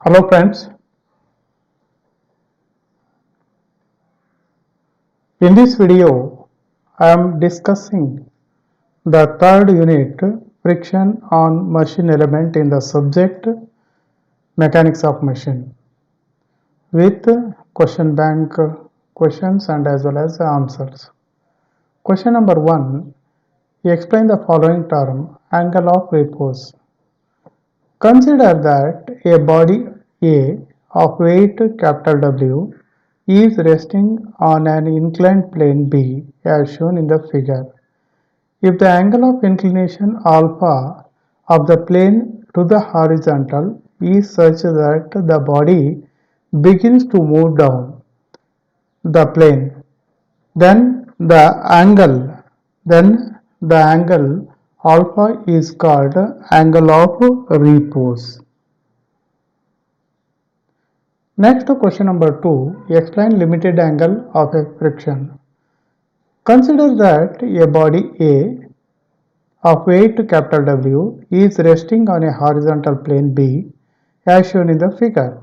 Hello friends, in this video I am discussing the third unit friction on machine element in the subject mechanics of machine with question bank questions and as well as answers. Question number 1, explain the following term angle of repose. Consider that a body A of weight capital W is resting on an inclined plane B as shown in the figure. If the angle of inclination alpha of the plane to the horizontal is such that the body begins to move down the plane, then the angle alpha is called angle of repose. Next, question number 2, explain limited angle of a friction. Consider that a body A of weight capital W is resting on a horizontal plane B as shown in the figure.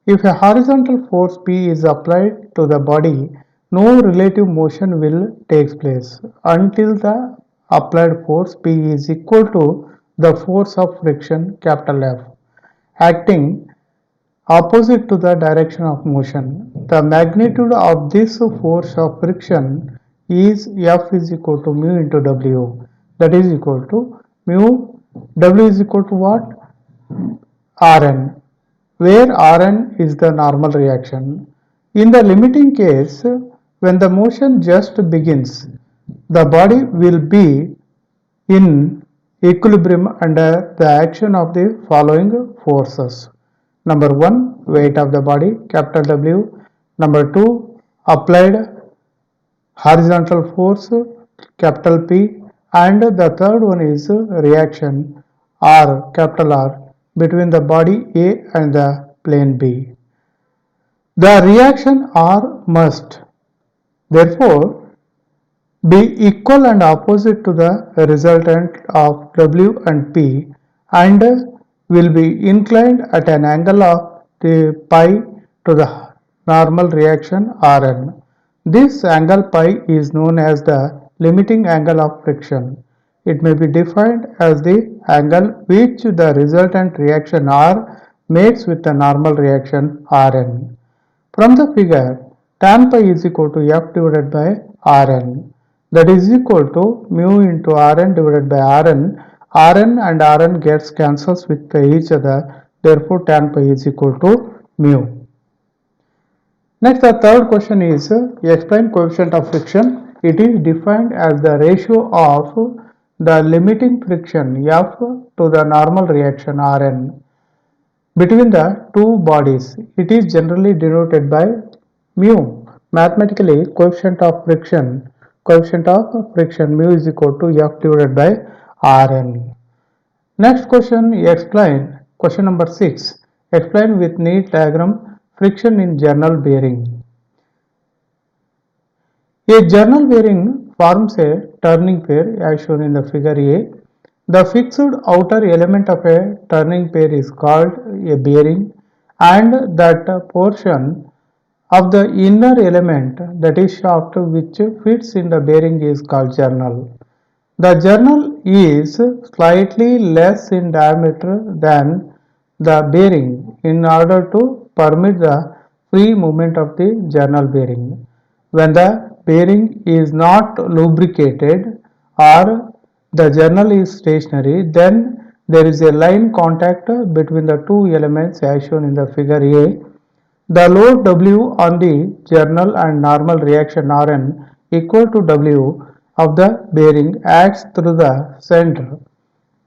If a horizontal force P is applied to the body, no relative motion will take place until the applied force P is equal to the force of friction capital F acting opposite to the direction of motion. The magnitude of this force of friction is F is equal to mu into W, that is equal to mu W is equal to what? Rn, where Rn is the normal reaction. In the limiting case, when the motion just begins, the body will be in equilibrium under the action of the following forces. Number 1, weight of the body capital W. Number 2, applied horizontal force capital P, and the third one is reaction R capital R between the body A and the plane B. The reaction R must therefore be equal and opposite to the resultant of W and P and will be inclined at an angle of the pi to the normal reaction Rn. This angle pi is known as the limiting angle of friction. It may be defined as the angle which the resultant reaction R makes with the normal reaction Rn. From the figure, tan pi is equal to F divided by Rn, that is equal to mu into Rn divided by Rn. Rn and Rn gets cancels with each other, therefore tan pi is equal to mu. Next, the third question is explain coefficient of friction. It is defined as the ratio of the limiting friction F to the normal reaction Rn between the two bodies. It is generally denoted by mu. Mathematically, coefficient of friction mu is equal to F divided by Rn. Next question, explain. Question number 6. Explain with neat diagram friction in journal bearing. A journal bearing forms a turning pair as shown in the figure A. The fixed outer element of a turning pair is called a bearing, and that portion of the inner element, that is shaft, which fits in the bearing is called journal. The journal is slightly less in diameter than the bearing in order to permit the free movement of the journal bearing. When the bearing is not lubricated or the journal is stationary, then there is a line contact between the two elements as shown in the figure A. The load W on the journal and normal reaction Rn equal to W of the bearing acts through the center.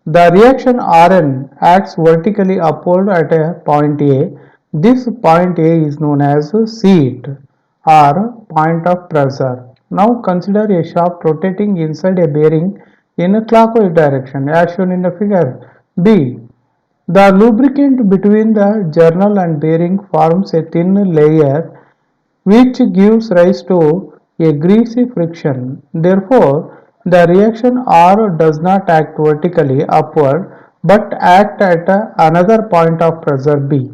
The reaction Rn acts vertically upward at a point A. This point A is known as seat or point of pressure. Now consider a shaft rotating inside a bearing in a clockwise direction as shown in the figure B. The lubricant between the journal and bearing forms a thin layer which gives rise to a greasy friction. Therefore, the reaction R does not act vertically upward but act at another point of pressure B.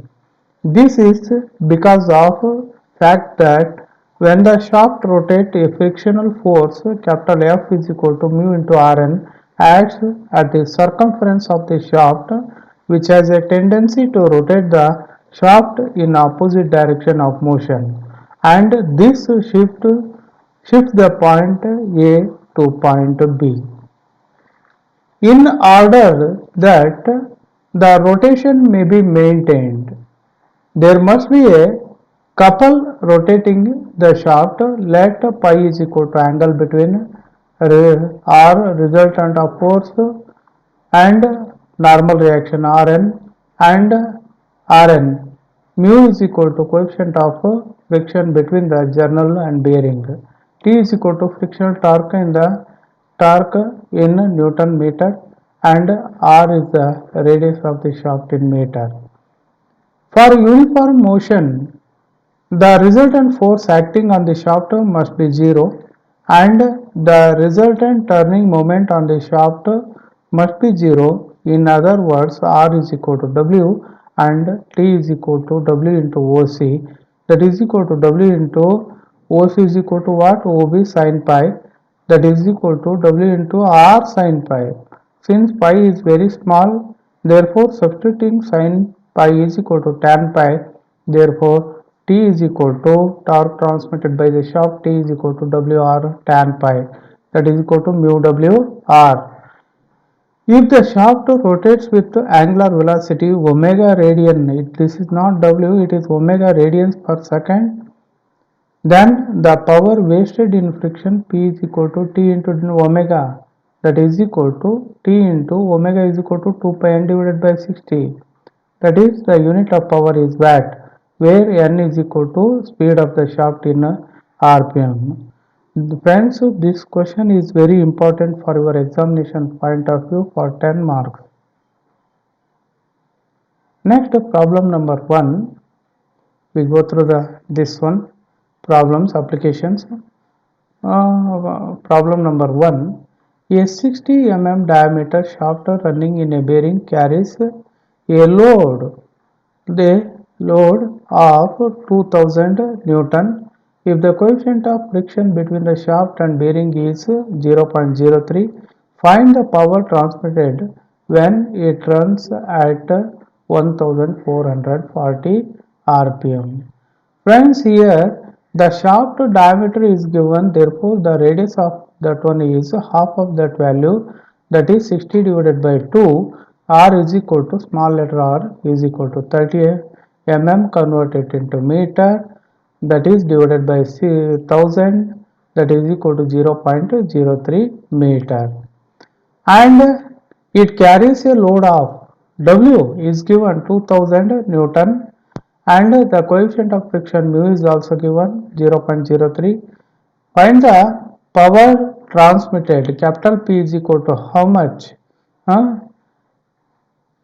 This is because of fact that when the shaft rotates, a frictional force capital F is equal to mu into Rn acts at the circumference of the shaft, which has a tendency to rotate the shaft in opposite direction of motion, and this shifts the point A to point B. In order that the rotation may be maintained, there must be a couple rotating the shaft. Let pi is equal to angle between R resultant of force and normal reaction Rn, and Rn. Mu is equal to coefficient of friction between the journal and bearing. T is equal to frictional torque in Newton meter, and R is the radius of the shaft in meter. For uniform motion, the resultant force acting on the shaft must be zero, and the resultant turning moment on the shaft must be zero. In other words, R is equal to W and T is equal to W into OC, that is equal to W into OC is equal to what? OB sin pi, that is equal to W into R sin pi. Since pi is very small, therefore substituting sin pi is equal to tan pi, therefore T is equal to torque transmitted by the shaft, T is equal to WR tan pi, that is equal to mu WR. If the shaft rotates with angular velocity omega radian, this is not W, it is omega radians per second, then the power wasted in friction P is equal to T into omega, that is equal to T into omega is equal to 2 pi n divided by 60, that is the unit of power is watt, where n is equal to speed of the shaft in rpm. Friends, this question is very important for your examination point of view for 10 marks. Next, problem number 1, we go through this one, problems, applications. Problem number 1, a 60 mm diameter shaft running in a bearing carries a load, the load of 2000 Newton. If the coefficient of friction between the shaft and bearing is 0.03, find the power transmitted when it runs at 1440 rpm. Friends, here the shaft diameter is given, therefore the radius of that one is half of that value, that is 60 divided by 2. R is equal to small letter r is equal to 30 mm converted into meter, that is divided by 1000, that is equal to 0.03 meter, and it carries a load of W is given 2000 Newton, and the coefficient of friction mu is also given 0.03. Find the power transmitted, capital P is equal to how much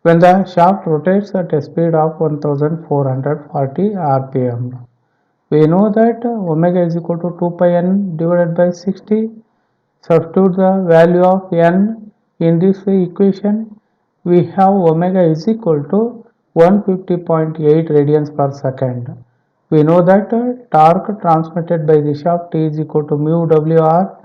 when the shaft rotates at a speed of 1440 rpm. We know that omega is equal to 2 pi n divided by 60. Substitute the value of n in this equation. We have omega is equal to 150.8 radians per second. We know that torque transmitted by the shaft is equal to mu WR.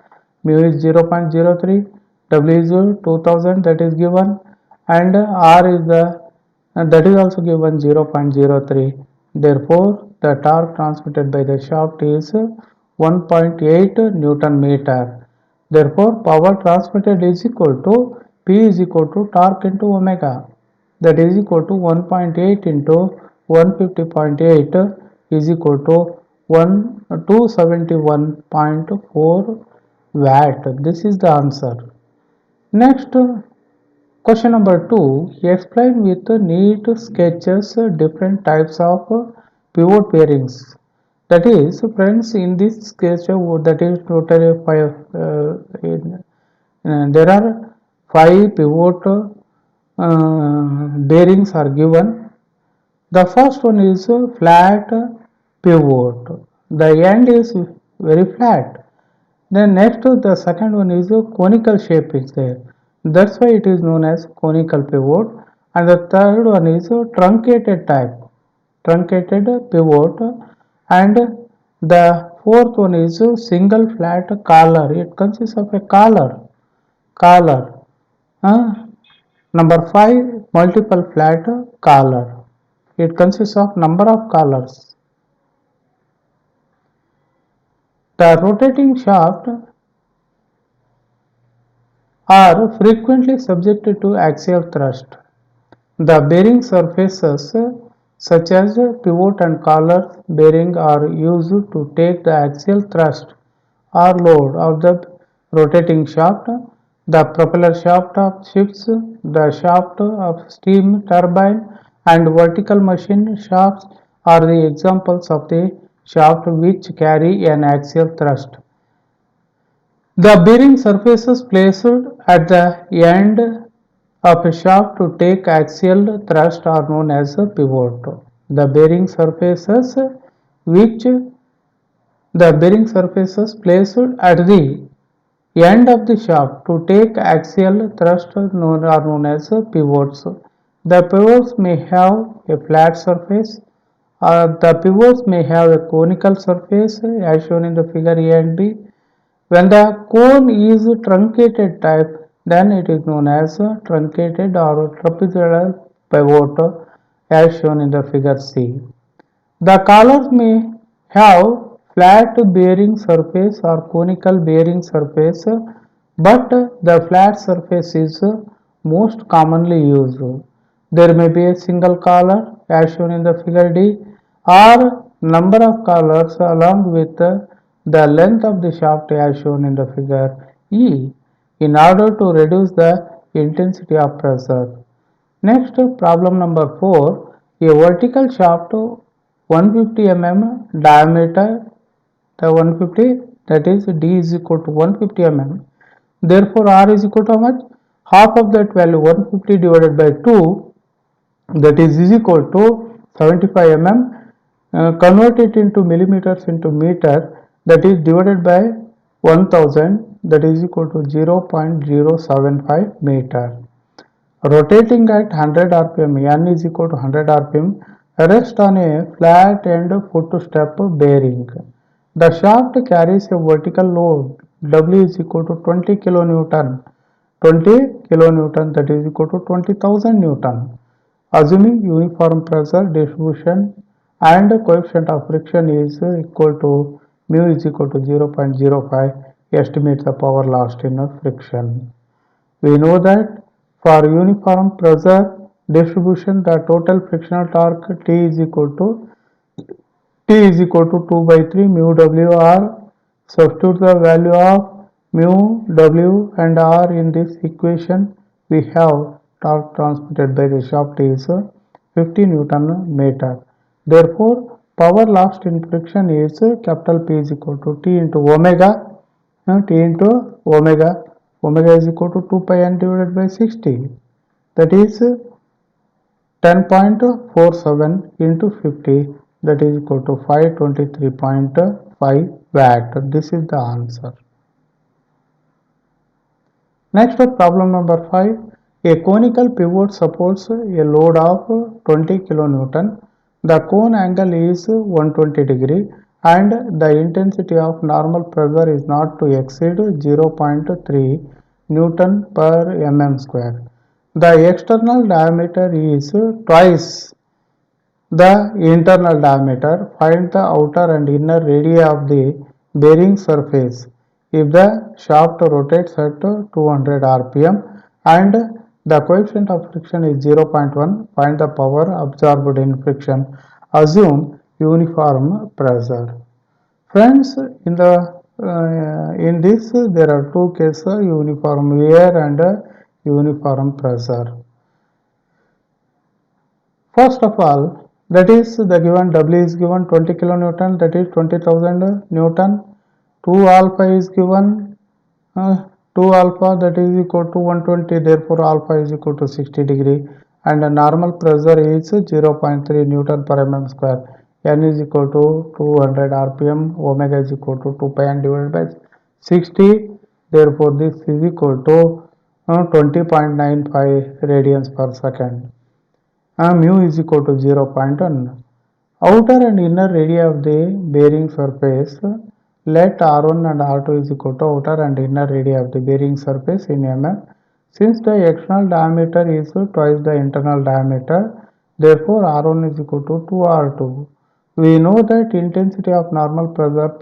Mu is 0.03, W is 2000, that is given, and R is that is also given 0.03. Therefore, the torque transmitted by the shaft is 1.8 Newton meter. Therefore, power transmitted is equal to P is equal to torque into omega, that is equal to 1.8 into 150.8 is equal to 271.4 watt. This is the answer. Next, question number 2, explain with neat sketches different types of pivot bearings. That is, friends, in this sketch, that is totally 5, there are 5 pivot bearings are given. The first one is flat pivot. The end is very flat. Then next, the second one is a conical shape is there. That's why it is known as conical pivot. And the third one is a truncated type. truncated pivot, and the fourth one is single flat collar. It consists of a collar. Uh, Number 5, multiple flat collar. It consists of number of collars. The rotating shaft are frequently subjected to axial thrust. The bearing surfaces such as pivot and collar bearing are used to take the axial thrust or load of the rotating shaft. The propeller shaft of ships, the shaft of steam turbine, and vertical machine shafts are the examples of the shaft which carry an axial thrust. The bearing surfaces placed at the end of a shaft to take axial thrust are known as a pivot. The bearing surfaces which the bearing surfaces placed at the end of the shaft to take axial thrust are known as pivots. The pivots may have a flat surface. The pivots may have a conical surface as shown in the figure A and B. When the cone is truncated type, then it is known as truncated or trapezoidal pivot as shown in the figure C. The collars may have flat bearing surface or conical bearing surface, but the flat surface is most commonly used. There may be a single collar as shown in the figure D or number of collars along with the length of the shaft as shown in the figure E in order to reduce the intensity of pressure. Next, problem number 4. A vertical shaft 150 mm diameter, the 150, that is D is equal to 150 mm. Therefore, R is equal to how much? Half of that value 150 divided by 2, that is equal to 75 mm. Convert it into millimeters into meter, that is divided by 1000, that is equal to 0.075 meter. Rotating at 100 rpm, N is equal to 100 rpm, rest on a flat end footstep bearing. The shaft carries a vertical load, W is equal to 20 kilonewton, that is equal to 20,000 Newton. Assuming uniform pressure distribution and coefficient of friction is equal to mu is equal to 0.05, estimate the power lost in friction. We know that for uniform pressure distribution, the total frictional torque T is equal to 2 by 3 mu W R. Substitute the value of mu W and R in this equation. We have torque transmitted by the shaft is 50 Newton meter. Therefore, power lost in friction is capital P is equal to T into omega. Omega is equal to 2 pi n divided by 60. That is 10.47 into 50, that is equal to 523.5 watt. This is the answer. Next, problem number 5. A conical pivot supports a load of 20 kilonewton. The cone angle is 120 degree and the intensity of normal pressure is not to exceed 0.3 Newton per mm square. The external diameter is twice the internal diameter. Find the outer and inner radii of the bearing surface if the shaft rotates at 200 rpm and the coefficient of friction is 0.1. Find the power absorbed in friction. Assume uniform pressure. Friends, in this there are two cases, uniform wear and uniform pressure. First of all, that is the given W is given 20 kilonewton, that is 20,000 Newton. 2 alpha is given 2 alpha, that is equal to 120, therefore alpha is equal to 60 degree and the normal pressure is 0.3 Newton per mm square. N is equal to 200 rpm, omega is equal to 2 pi n divided by 60, therefore this is equal to 20.95 radians per second. Mu is equal to 0.1. Outer and inner radii of the bearing surface, let R1 and R2 is equal to outer and inner radii of the bearing surface in mm. Since the external diameter is twice the internal diameter, therefore R1 is equal to 2R2. We know that intensity of normal pressure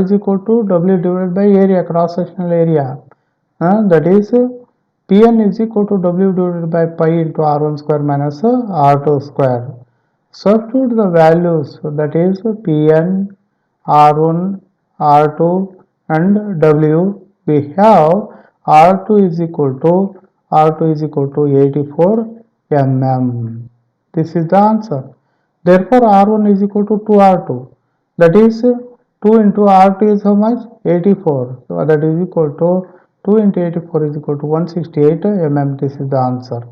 is equal to W divided by area, cross sectional area. That is Pn is equal to W divided by pi into R1 square minus R2 square. Substitute the values, that is Pn, R1, R2 and W. We have R2 is equal to 84 mm. This is the answer. Therefore, R1 is equal to 2R2. That is 2 into R2 is how much? 84. So that is equal to 2 into 84 is equal to 168 mm. This is the answer.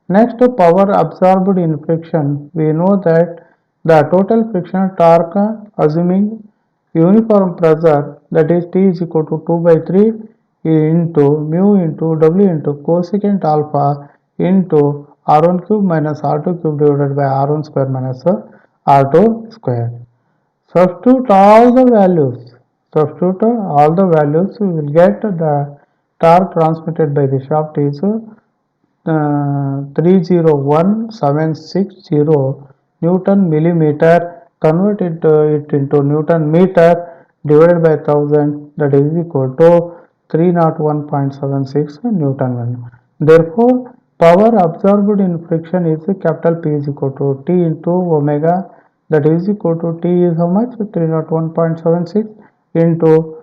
Next, power absorbed in friction. We know that the total frictional torque, assuming uniform pressure, that is T is equal to 2 by 3 into mu into W into cosecant alpha into R1 cube minus R2 cube divided by R1 square minus R2 square. Substitute all the values. We will get the torque transmitted by the shaft is 301,760 Newton millimeter. Convert it into Newton meter divided by 1000, that is equal to 301.76 Newton. Therefore, power absorbed in friction is capital P is equal to T into omega, that is equal to T is how much? 301.76 into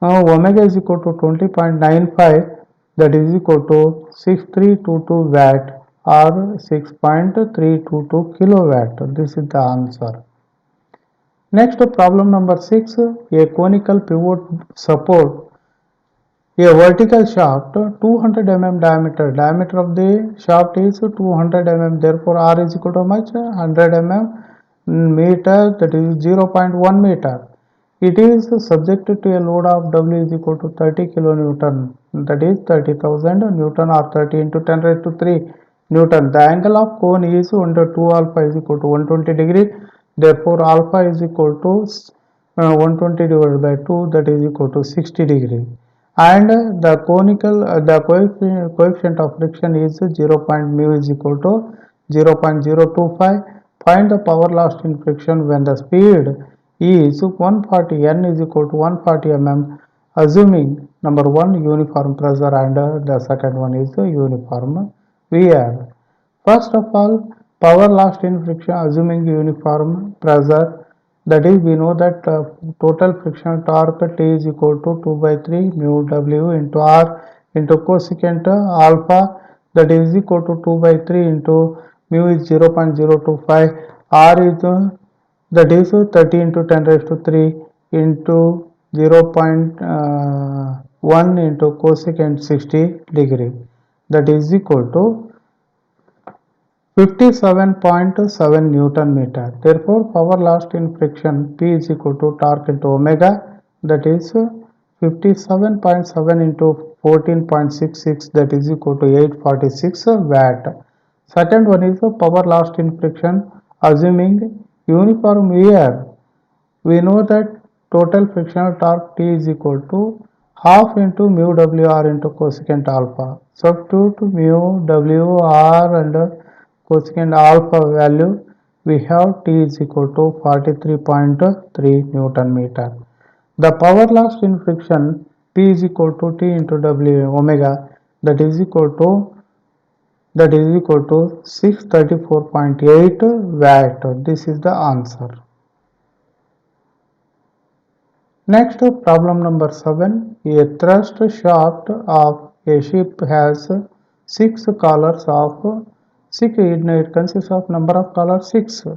omega is equal to 20.95, that is equal to 6322 watt or 6.322 kilowatt. This is the answer. Next, problem number 6. A conical pivot support a vertical shaft 200 mm diameter. Diameter of the shaft is 200 mm. Therefore, R is equal to how much? 100 mm meter, that is 0.1 meter. It is subjected to a load of W is equal to 30 kilonewton, that is 30,000 Newton or 30 into 10 raised to 3 Newton. The angle of cone is under 2 alpha is equal to 120 degree. Therefore, alpha is equal to 120 divided by 2, that is equal to 60 degree. And the coefficient of friction is 0. Mu is equal to 0.025. Find the power lost in friction when the speed is 140, n is equal to 140 mm, assuming number 1 uniform pressure and the second one is uniform wear. First of all, power lost in friction assuming uniform pressure, that is we know that total frictional torque T is equal to 2 by 3 mu W into R into cosecant alpha, that is equal to 2 by 3 into mu is 0.025, R is that is 30 into 10 raised to 3 into 0.1 into cosecant 60 degree, that is equal to 57.7 Newton meter. Therefore, power lost in friction P is equal to torque into omega, that is 57.7 into 14.66, that is equal to 846 watt. Second one is power lost in friction assuming uniform wear. We know that total frictional torque T is equal to half into mu W R into cosecant alpha. Substitute mu W R and cosecant alpha value, we have T is equal to 43.3 Newton meter. The power lost in friction P is equal to T into W omega, that is equal to 634.8 watt. This is the answer. Next, problem number 7. A thrust shaft of a ship has 6 collars of 6. It consists of number of collars 6.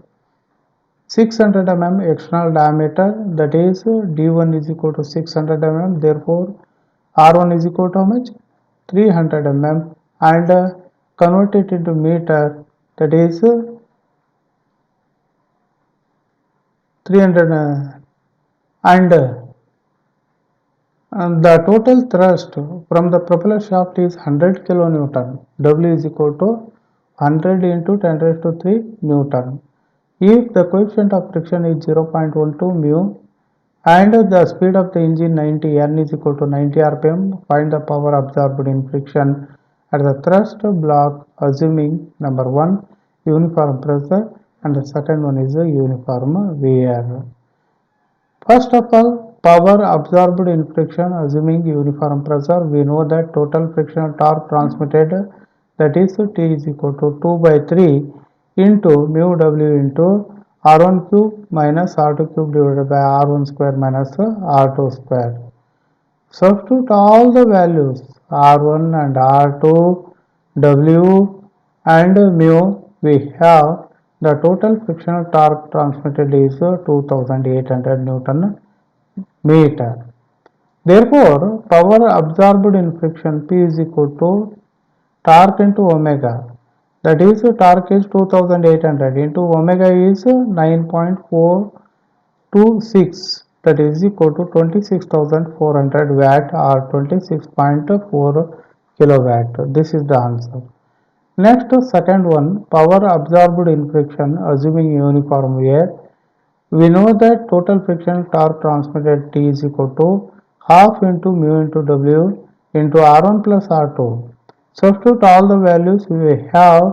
600 mm external diameter, that is D1 is equal to 600 mm. Therefore, R1 is equal to how much? 300 mm, and convert it into meter, that is 300 and the total thrust from the propeller shaft is 100 kilonewton. W is equal to 100 into 10 raised to 3 Newton. If the coefficient of friction is 0.12 mu and the speed of the engine 90, n is equal to 90 rpm, find the power absorbed in friction at the thrust block assuming number 1 uniform pressure and the second one is a uniform wear. First of all, power absorbed in friction assuming uniform pressure, we know that total frictional torque transmitted, that is T is equal to 2 by 3 into mu W into R1 cube minus R2 cube divided by R1 square minus R2 square. Substitute all the values R1 and R2, W and mu. We have the total frictional torque transmitted is 2800 Newton meter. Therefore, power absorbed in friction P is equal to torque into omega. That is, torque is 2800 into omega is 9.426. That is equal to 26,400 watt or 26.4 kilowatt. This is the answer. Next, second one, power absorbed in friction assuming uniform wear. We know that total friction torque transmitted T is equal to half into mu into W into R1 plus R2. Substitute all the values we have,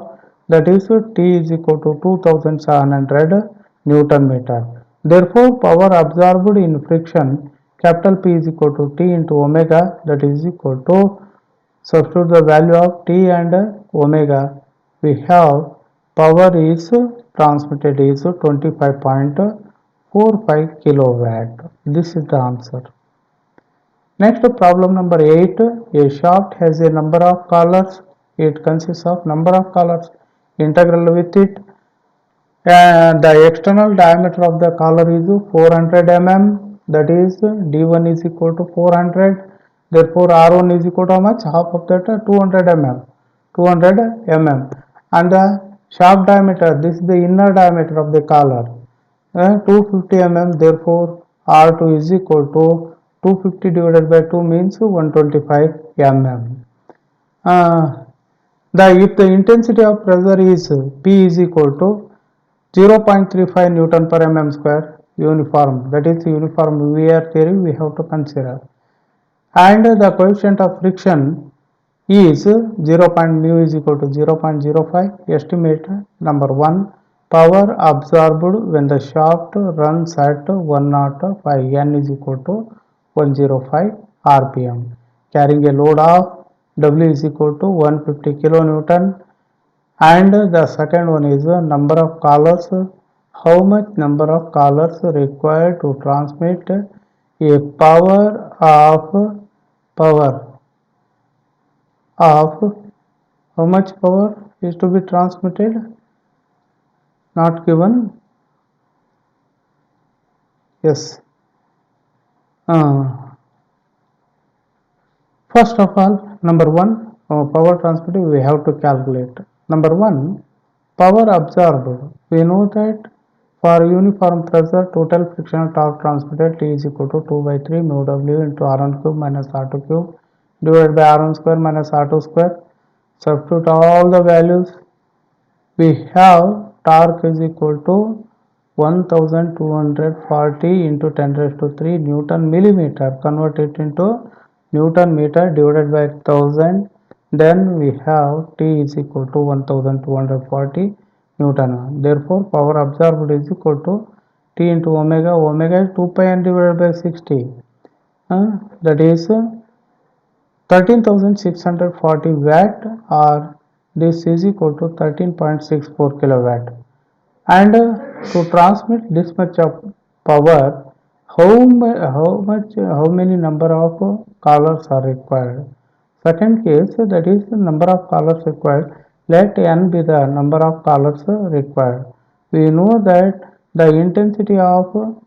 that is T is equal to 2700 Newton meter. Therefore, power absorbed in friction capital P is equal to T into omega, that is equal to, substitute the value of T and omega, we have power is transmitted is 25.45 kilowatt. This is the answer. Next, problem number 8. A shaft has a number of collars. It consists of number of collars. Integral with it. And the external diameter of the collar is 400 mm. That is D1 is equal to 400. Therefore, R1 is equal to how much? Half of that 200 mm. 200 mm. And the shaft diameter, this is the inner diameter of the collar. 250 mm. Therefore, R2 is equal to 250 divided by 2 means 125 mm. If the intensity of pressure is P is equal to 0.35 Newton per mm square uniform, that is uniform wear theory we have to consider, and the coefficient of friction is 0. Mu is equal to 0.05. Estimate number 1, power absorbed when the shaft runs at 105, n is equal to 105 rpm, carrying a load of W is equal to 150 kilonewton. And the second one is the number of collars. How much number of collars required to transmit a power of how much power is to be transmitted? Not given. Yes. First of all, number 1, power transmitted we have to calculate. Number 1, power absorbed. We know that for uniform pressure, total frictional torque transmitted T is equal to 2 by 3 mu W into R1 cube minus R2 cube divided by R1 square minus R2 square. Substitute all the values. We have torque is equal to 1240 into 10 raised to 3 Newton millimeter. Convert it into Newton meter divided by 1000. Then we have T is equal to 1240 Newton. Therefore, power absorbed is equal to T into omega. Omega is 2 pi n divided by 60. That is 13,640 watt, or this is equal to 13.64 kilowatt. And to transmit this much of power, how many number of collars are required? Second case, that is the number of collars required. Let n be the number of collars required. We know that the intensity of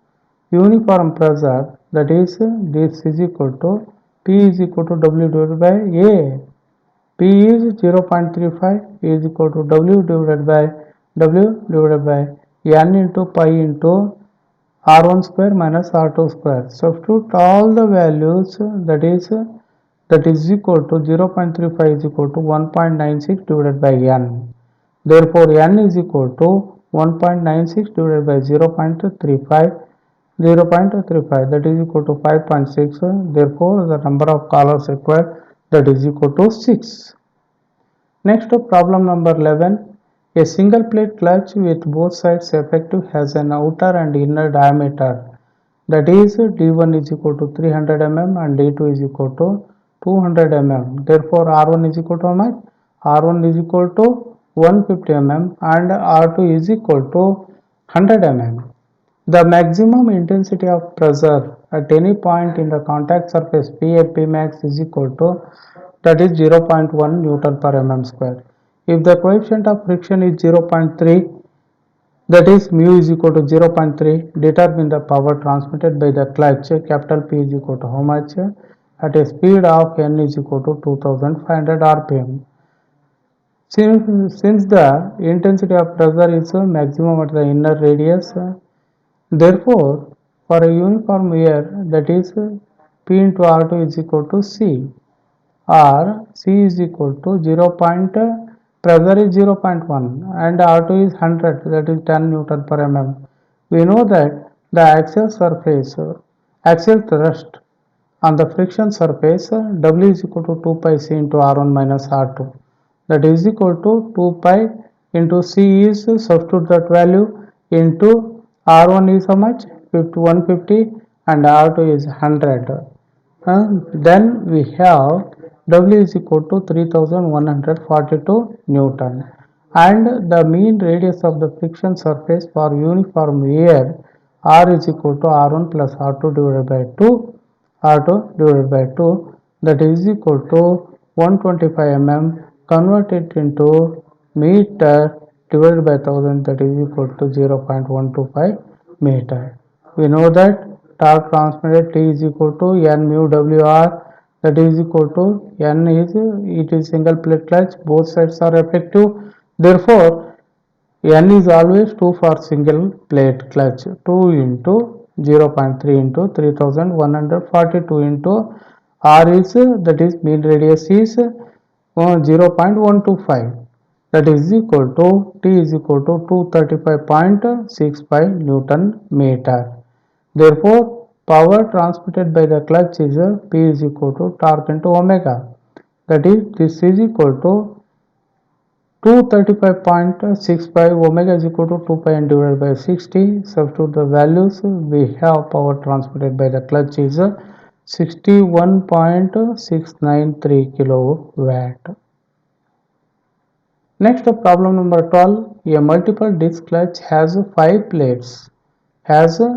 uniform pressure, that is this is equal to P is equal to W divided by A. P is 0.35 is equal to W divided by n into pi into R1 square minus R2 square. Substitute all the values, that is equal to 0.35 is equal to 1.96 divided by n. Therefore, n is equal to 1.96 divided by 0.35, 0.35 that is equal to 5.6. Therefore, the number of collars required that is equal to 6. Next problem number 11. A single plate clutch with both sides effective has an outer and inner diameter that is D1 is equal to 300 mm and D2 is equal to 200 mm. Therefore, R1 is equal to how much? R1 is equal to 150 mm and R2 is equal to 100 mm. The maximum intensity of pressure at any point in the contact surface P at Pmax is equal to that is 0.1 Newton per mm square. If the coefficient of friction is 0.3, that is mu is equal to 0.3, determine the power transmitted by the clutch capital P is equal to how much? At a speed of n is equal to 2500 rpm. Since the intensity of pressure is maximum at the inner radius, therefore for a uniform wear that is P into R2 is equal to C, or C is equal to 0. Pressure is 0.1 and R2 is 100, that is 10 Newton per mm. We know that the axial thrust on the friction surface W is equal to 2 pi C into R1 minus R2, that is equal to 2 pi into C is substitute that value into R1 is how much? 150 and R2 is 100. Then we have W is equal to 3142 Newton and the mean radius of the friction surface for uniform wear R is equal to R1 plus R2 divided by 2, that is equal to 125 mm converted into meter divided by 1000, that is equal to 0.125 meter. We know that torque transmitted T is equal to N mu WR, that is equal to N is it is single plate clutch, both sides are effective. Therefore, N is always 2 for single plate clutch, 2 into 0.3 into 3142 into R is that is mean radius is 0.125, that is equal to T is equal to 235.65 Newton meter. Therefore, power transmitted by the clutch is P is equal to torque into omega, that is this is equal to 235.65, omega is equal to 2 pi n divided by 60. Substitute the values, we have power transmitted by the clutch is 61.693 kilowatt. Next problem number 12. A multiple disc clutch has 5 plates. That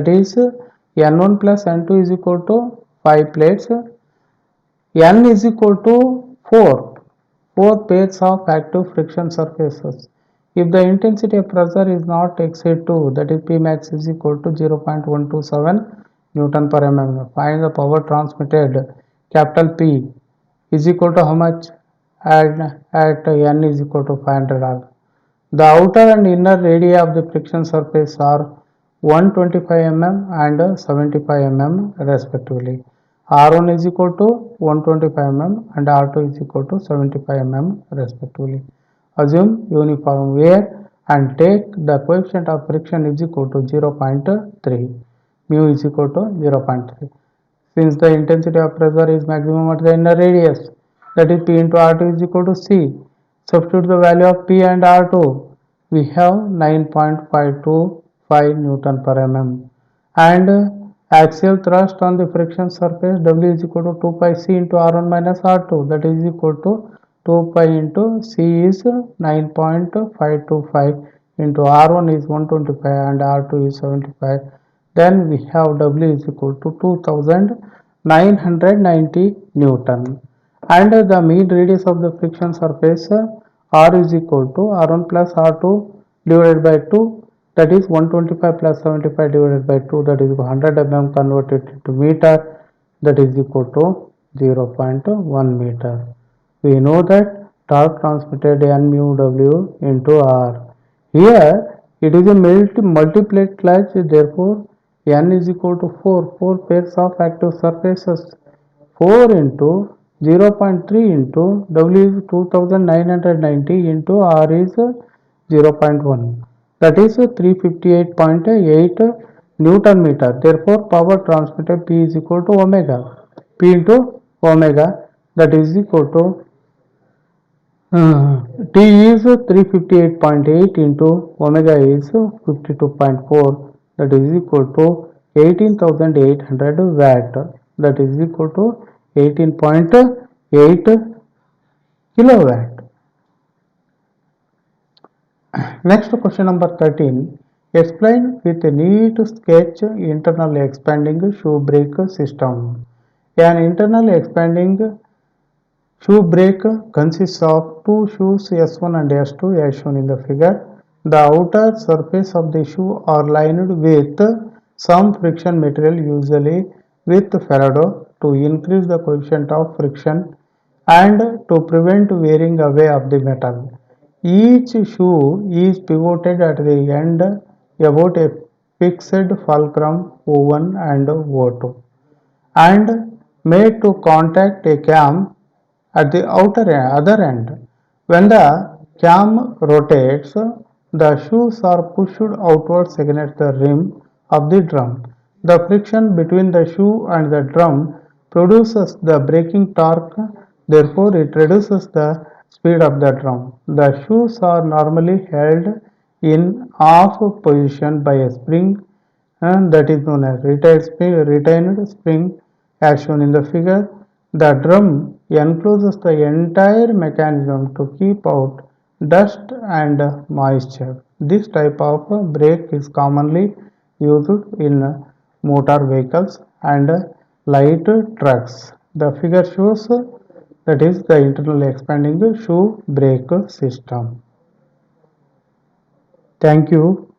is N1 plus N2 is equal to 5 plates. N is equal to 4 pairs of active friction surfaces. If the intensity of pressure is not exceed 2, that is Pmax is equal to 0.127 Newton per mm. Find the power transmitted capital P is equal to how much? At N is equal to 500 R. The outer and inner radii of the friction surface are 125 mm and 75 mm respectively. R1 is equal to 125 mm and R2 is equal to 75 mm respectively. Assume uniform wear and take the coefficient of friction is equal to 0.3. Mu is equal to 0.3. Since the intensity of pressure is maximum at the inner radius, that is P into R2 is equal to C. Substitute the value of P and R2. We have 9.525 Newton per mm. And axial thrust on the friction surface W is equal to 2 pi C into R1 minus R2, that is equal to 2 pi into C is 9.525 into R1 is 125 and R2 is 75. Then we have W is equal to 2990 Newton. And the mean radius of the friction surface R is equal to R1 plus R2 divided by 2, that is 125 plus 75 divided by 2, that is 100 mm converted into meter, that is equal to 0.1 meter. We know that torque transmitted N mu W into R. Here it is a multi-plate clutch, therefore N is equal to 4 pairs of active surfaces. 4 into 0.3 into W is 2990 into R is 0.1, that is 358.8 Newton meter. Therefore, power transmitted P is equal to omega. P into omega, that is equal to T is 358.8 into omega is 52.4, that is equal to 18,800 watt, that is equal to 18.8 kilowatt. Next question number 13. Explain with a neat sketch internal expanding shoe brake system. An internal expanding shoe brake consists of two shoes S1 and S2 as shown in the figure. The outer surface of the shoe are lined with some friction material, usually with Farado, to increase the coefficient of friction and to prevent wearing away of the metal. Each shoe is pivoted at the end about a fixed fulcrum O1 and O2 and made to contact a cam at the other end. When the cam rotates, the shoes are pushed outwards against the rim of the drum. The friction between the shoe and the drum produces the braking torque, therefore it reduces the speed of the drum. The shoes are normally held in off position by a spring, and that is known as retained spring as shown in the figure. The drum encloses the entire mechanism to keep out dust and moisture. This type of brake is commonly used in motor vehicles and light trucks. The figure shows that is the internally expanding shoe brake system. Thank you.